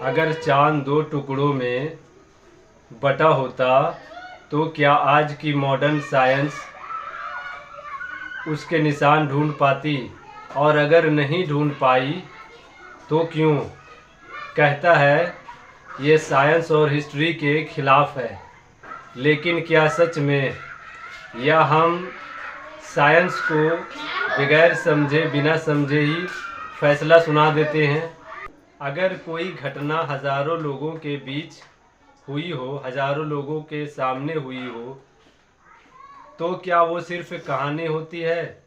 अगर चांद दो टुकड़ों में बटा होता तो क्या आज की मॉडर्न साइंस उसके निशान ढूंढ पाती? और अगर नहीं ढूंढ पाई तो क्यों? कहता है ये साइंस और हिस्ट्री के खिलाफ है। लेकिन क्या सच में, या हम साइंस को बगैर समझे, बिना समझे ही फैसला सुना देते हैं? अगर कोई घटना हजारों लोगों के बीच हुई हो, हजारों लोगों के सामने हुई हो, तो क्या वो सिर्फ कहानी होती है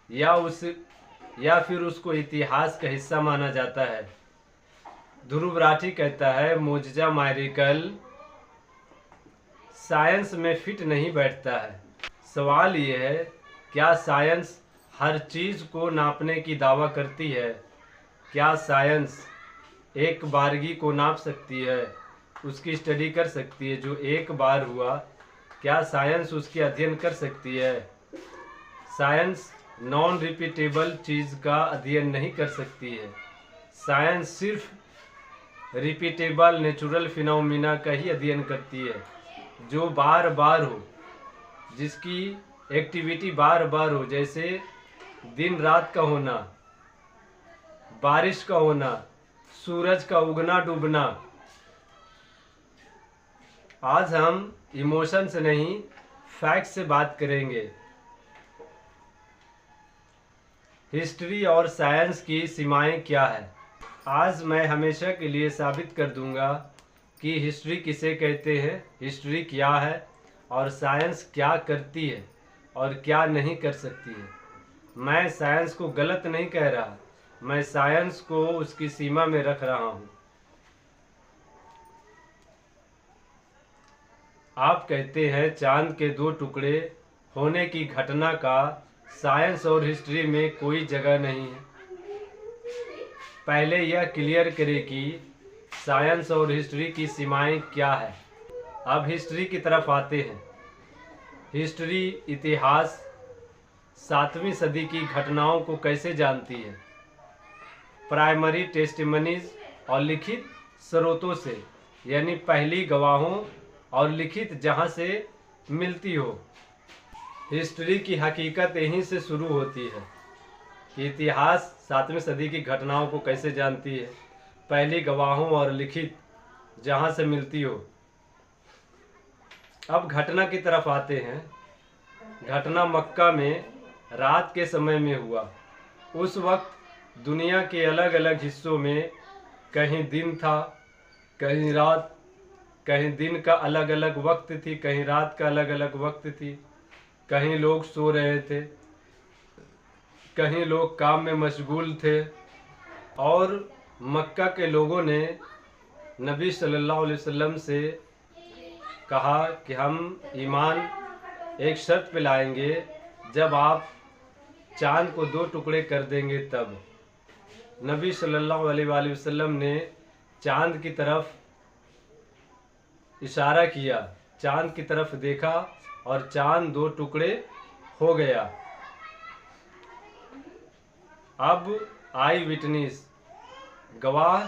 या फिर उसको इतिहास का हिस्सा माना जाता है? ध्रुव राठी कहता है मोजजा मैरिकल साइंस में फिट नहीं बैठता है। सवाल ये है, क्या साइंस हर चीज को नापने की दावा करती है? क्या साइंस एक बारगी को नाप सकती है, उसकी स्टडी कर सकती है? जो एक बार हुआ, क्या साइंस उसकी अध्ययन कर सकती है? साइंस नॉन रिपीटेबल चीज का अध्ययन नहीं कर सकती है। साइंस सिर्फ रिपीटेबल नेचुरल फिनोमिना का ही अध्ययन करती है, जो बार बार हो, जिसकी एक्टिविटी बार बार हो, जैसे दिन रात का होना, बारिश का होना, सूरज का उगना डूबना। आज हम इमोशन से नहीं, फैक्ट से बात करेंगे। हिस्ट्री और साइंस की सीमाएं क्या है? आज मैं हमेशा के लिए साबित कर दूंगा कि हिस्ट्री किसे कहते हैं, हिस्ट्री क्या है, और साइंस क्या करती है और क्या नहीं कर सकती है। मैं साइंस को गलत नहीं कह रहा, मैं साइंस को उसकी सीमा में रख रहा हूँ। आप कहते हैं चांद के दो टुकड़े होने की घटना का साइंस और हिस्ट्री में कोई जगह नहीं है। पहले यह क्लियर करें कि साइंस और हिस्ट्री की सीमाएं क्या है। अब हिस्ट्री की तरफ आते हैं। हिस्ट्री, इतिहास 7वीं सदी की घटनाओं को कैसे जानती है? प्राइमरी टेस्टिमनीज और लिखित स्रोतों से, यानी पहली गवाहों और लिखित जहां से मिलती हो। हिस्ट्री की हकीकत यहीं से शुरू होती है कि इतिहास 7वीं सदी की घटनाओं को कैसे जानती है? पहली गवाहों और लिखित जहां से मिलती हो। अब घटना की तरफ आते हैं। घटना मक्का में रात के समय में हुआ। उस वक्त दुनिया के अलग अलग हिस्सों में कहीं दिन था, कहीं रात, कहीं दिन का अलग अलग वक्त थी, कहीं रात का अलग अलग वक्त थी, कहीं लोग सो रहे थे, कहीं लोग काम में मशगूल थे। और मक्का के लोगों ने नबी सल्लल्लाहु अलैहि वसल्लम से कहा कि हम ईमान एक शर्त पे लाएंगे, जब आप चांद को 2 टुकड़े कर देंगे तब। नबी सल्लल्लाहु अलैहि वसल्लम ने चांद की तरफ इशारा किया, चांद की तरफ देखा और चांद 2 टुकड़े हो गया। अब आई विटनेस, गवाह,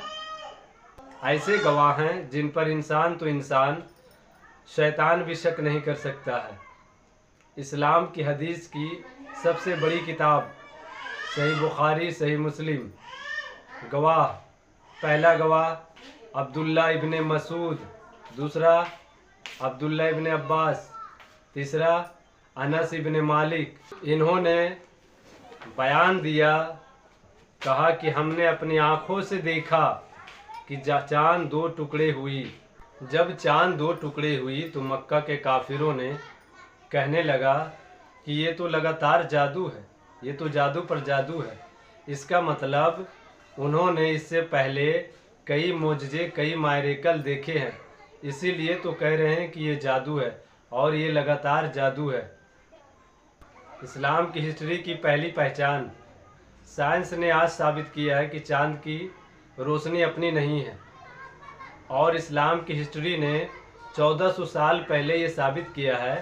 ऐसे गवाह हैं जिन पर इंसान तो इंसान, शैतान भी शक नहीं कर सकता है। इस्लाम की हदीस की सबसे बड़ी किताब सही बुखारी, सही मुस्लिम। गवाह, पहला गवाह अब्दुल्ला इब्ने मसूद, दूसरा अब्दुल्ला इब्ने अब्बास, तीसरा अनस इब्ने मालिक। इन्होंने बयान दिया, कहा कि हमने अपनी आँखों से देखा कि चांद 2 टुकड़े हुई। जब चांद 2 टुकड़े हुई तो मक्का के काफिरों ने कहने लगा कि ये तो लगातार जादू है, ये तो जादू पर जादू है। इसका मतलब उन्होंने इससे पहले कई मोजज़े, कई मैरेकल देखे हैं, इसीलिए तो कह रहे हैं कि ये जादू है और ये लगातार जादू है। इस्लाम की हिस्ट्री की पहली पहचान, साइंस ने आज साबित किया है कि चांद की रोशनी अपनी नहीं है, और इस्लाम की हिस्ट्री ने 1400 साल पहले ये साबित किया है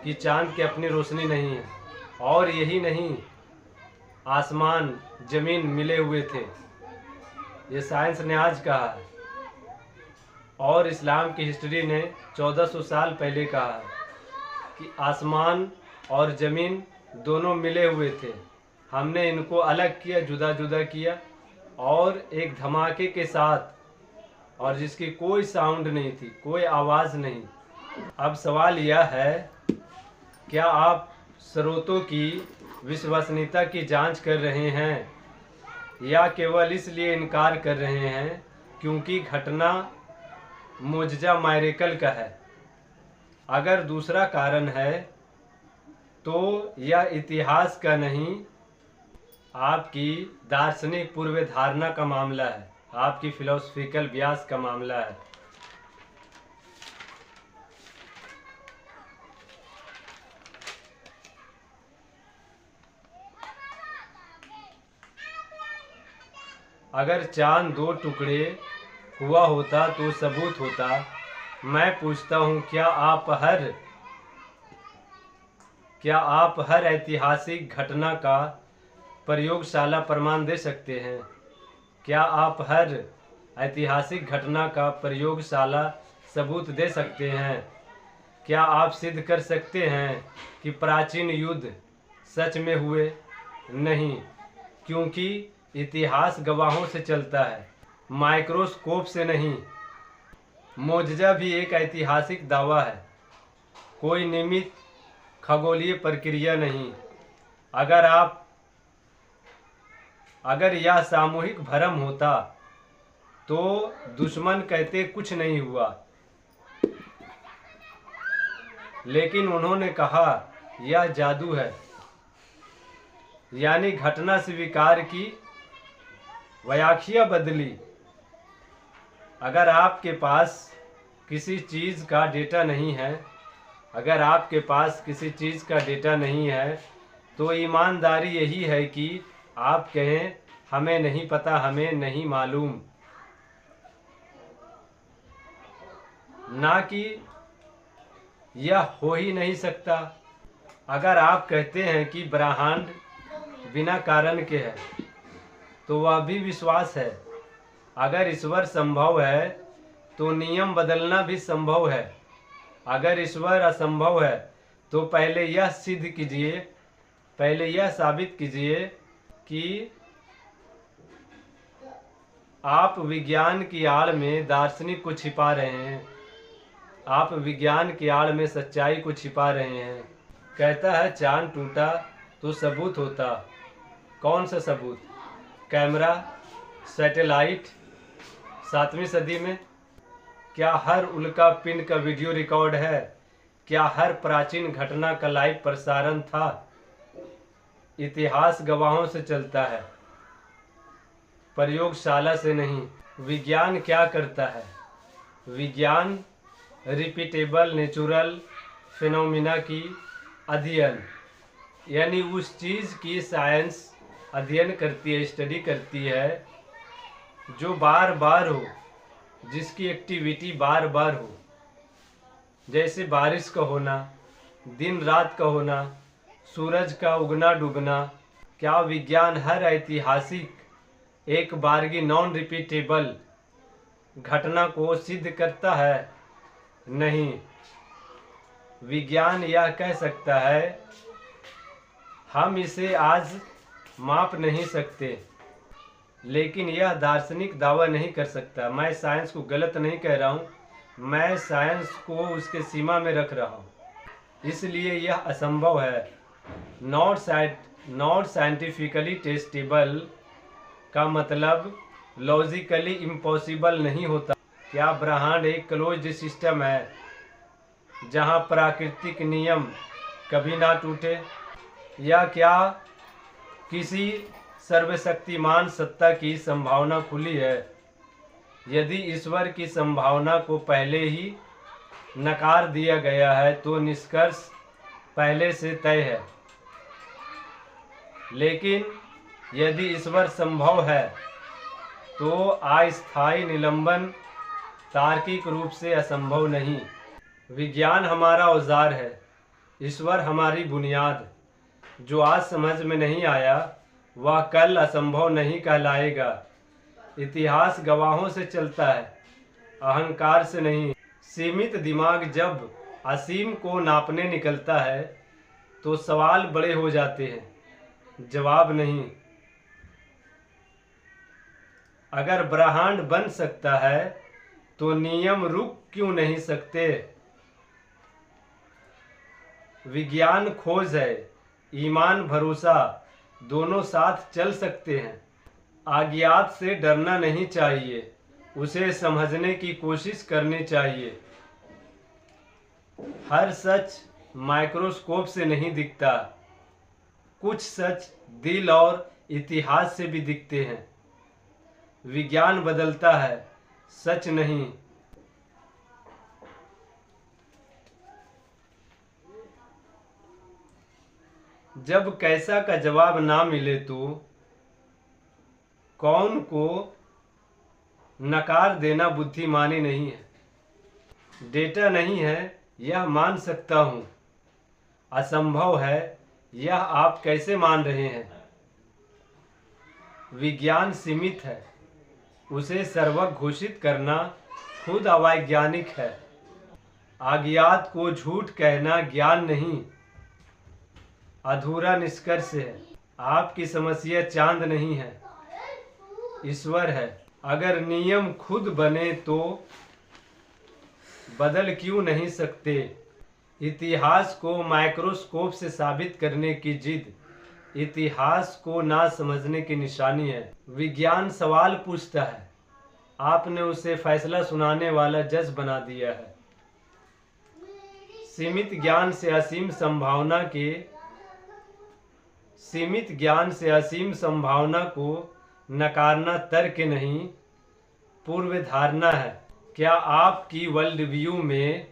कि चांद की अपनी रोशनी नहीं है। और यही नहीं, आसमान ज़मीन मिले हुए थे। ये साइंस ने आज कहा है और इस्लाम की हिस्ट्री ने 1400 साल पहले कहा है कि आसमान और ज़मीन दोनों मिले हुए थे। हमने इनको अलग किया, जुदा जुदा किया और एक धमाके के साथ, और जिसकी कोई साउंड नहीं थी, कोई आवाज़ नहीं। अब सवाल यह है, क्या आप स्रोतों की विश्वसनीयता की जांच कर रहे हैं या केवल इसलिए इनकार कर रहे हैं क्योंकि घटना मुअज्जा मैरेकल का है? अगर दूसरा कारण है तो यह इतिहास का नहीं, आपकी दार्शनिक पूर्व धारणा का मामला है, आपकी फिलोसफिकल व्यास का मामला है। अगर चांद 2 टुकड़े हुआ होता तो सबूत होता। मैं पूछता हूँ, क्या आप हर ऐतिहासिक घटना का प्रयोगशाला प्रमाण दे सकते हैं? क्या आप हर ऐतिहासिक घटना का प्रयोगशाला सबूत दे सकते हैं? क्या आप सिद्ध कर सकते हैं कि प्राचीन युद्ध सच में हुए? नहीं, क्योंकि इतिहास गवाहों से चलता है, माइक्रोस्कोप से नहीं। मुअज्जा भी एक ऐतिहासिक दावा है, कोई नियमित खगोलीय प्रक्रिया नहीं। अगर यह सामूहिक भ्रम होता तो दुश्मन कहते कुछ नहीं हुआ, लेकिन उन्होंने कहा यह जादू है, यानी घटना स्वीकार की, व्याख्या बदली। अगर आपके पास किसी चीज़ का डेटा नहीं है, तो ईमानदारी यही है कि आप कहें हमें नहीं पता, हमें नहीं मालूम, ना कि यह हो ही नहीं सकता। अगर आप कहते हैं कि ब्रह्मांड बिना कारण के है, तो वह भी विश्वास है। अगर ईश्वर संभव है तो नियम बदलना भी संभव है। अगर ईश्वर असंभव है तो पहले यह साबित कीजिए कि आप विज्ञान की आड़ में दार्शनिक को छिपा रहे हैं, आप विज्ञान की आड़ में सच्चाई को छिपा रहे हैं। कहता है चांद टूटा तो सबूत होता। कौन सा सबूत? कैमरा, सैटेलाइट, 7वीं सदी में? क्या हर उल्का पिंड का वीडियो रिकॉर्ड है? क्या हर प्राचीन घटना का लाइव प्रसारण था? इतिहास गवाहों से चलता है, प्रयोगशाला से नहीं। विज्ञान क्या करता है? विज्ञान रिपीटेबल नेचुरल फिनोमिना की अध्ययन, यानी उस चीज़ की साइंस अध्ययन करती है, स्टडी करती है जो बार बार हो, जिसकी एक्टिविटी बार बार हो, जैसे बारिश का होना, दिन रात का होना, सूरज का उगना डूबना। क्या विज्ञान हर ऐतिहासिक एक बारगी नॉन रिपीटेबल घटना को सिद्ध करता है? नहीं। विज्ञान यह कह सकता है, हम इसे आज माप नहीं सकते, लेकिन यह दार्शनिक दावा नहीं कर सकता। मैं साइंस को गलत नहीं कह रहा हूँ, मैं साइंस को उसके सीमा में रख रहा हूँ, इसलिए यह असंभव है। नॉट साइंटिफिकली टेस्टेबल का मतलब लॉजिकली इम्पॉसिबल नहीं होता। क्या ब्रह्मांड एक क्लोज्ड सिस्टम है जहाँ प्राकृतिक नियम कभी ना टूटे? या क्या किसी सर्वशक्तिमान सत्ता की संभावना खुली है? यदि ईश्वर की संभावना को पहले ही नकार दिया गया है तो निष्कर्ष पहले से तय है। लेकिन यदि ईश्वर संभव है तो अस्थायी निलंबन तार्किक रूप से असंभव नहीं। विज्ञान हमारा औजार है, ईश्वर हमारी बुनियाद। जो आज समझ में नहीं आया वह कल असंभव नहीं कहलाएगा। इतिहास गवाहों से चलता है, अहंकार से नहीं। सीमित दिमाग जब असीम को नापने निकलता है तो सवाल बड़े हो जाते हैं, जवाब नहीं। अगर ब्रह्मांड बन सकता है तो नियम रुक क्यों नहीं सकते? विज्ञान खोज है, ईमान भरोसा दोनों साथ चल सकते हैं। अज्ञात से डरना नहीं चाहिए, उसे समझने की कोशिश करनी चाहिए। हर सच माइक्रोस्कोप से नहीं दिखता, कुछ सच दिल और इतिहास से भी दिखते हैं। विज्ञान बदलता है, सच नहीं। जब कैसा का जवाब ना मिले तो कौन को नकार देना बुद्धिमानी नहीं है। डेटा नहीं है यह मान सकता हूँ, असंभव है यह आप कैसे मान रहे हैं? विज्ञान सीमित है, उसे सर्वज्ञ घोषित करना खुद अवैज्ञानिक है। अज्ञात को झूठ कहना ज्ञान नहीं, अधूरा निष्कर्ष है। आपकी समस्या चांद नहीं है, ईश्वर है। अगर नियम खुद बने तो बदल क्यों नहीं सकते? इतिहास को माइक्रोस्कोप से साबित करने की जिद इतिहास को ना समझने की निशानी है। विज्ञान सवाल पूछता है, आपने उसे फैसला सुनाने वाला जज बना दिया है। सीमित ज्ञान से असीम संभावना को नकारना तर्क नहीं, पूर्व धारणा है। क्या आपकी वर्ल्ड व्यू में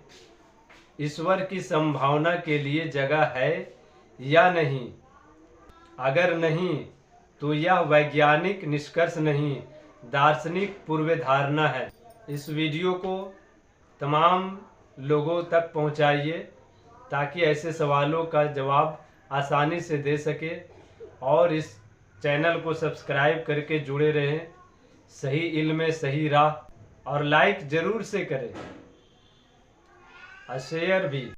ईश्वर की संभावना के लिए जगह है या नहीं? अगर नहीं तो यह वैज्ञानिक निष्कर्ष नहीं, दार्शनिक पूर्व धारणा है। इस वीडियो को तमाम लोगों तक पहुंचाइए ताकि ऐसे सवालों का जवाब आसानी से दे सके, और इस चैनल को सब्सक्राइब करके जुड़े रहें। सही इल्म में सही राह, और लाइक जरूर से करें और शेयर भी।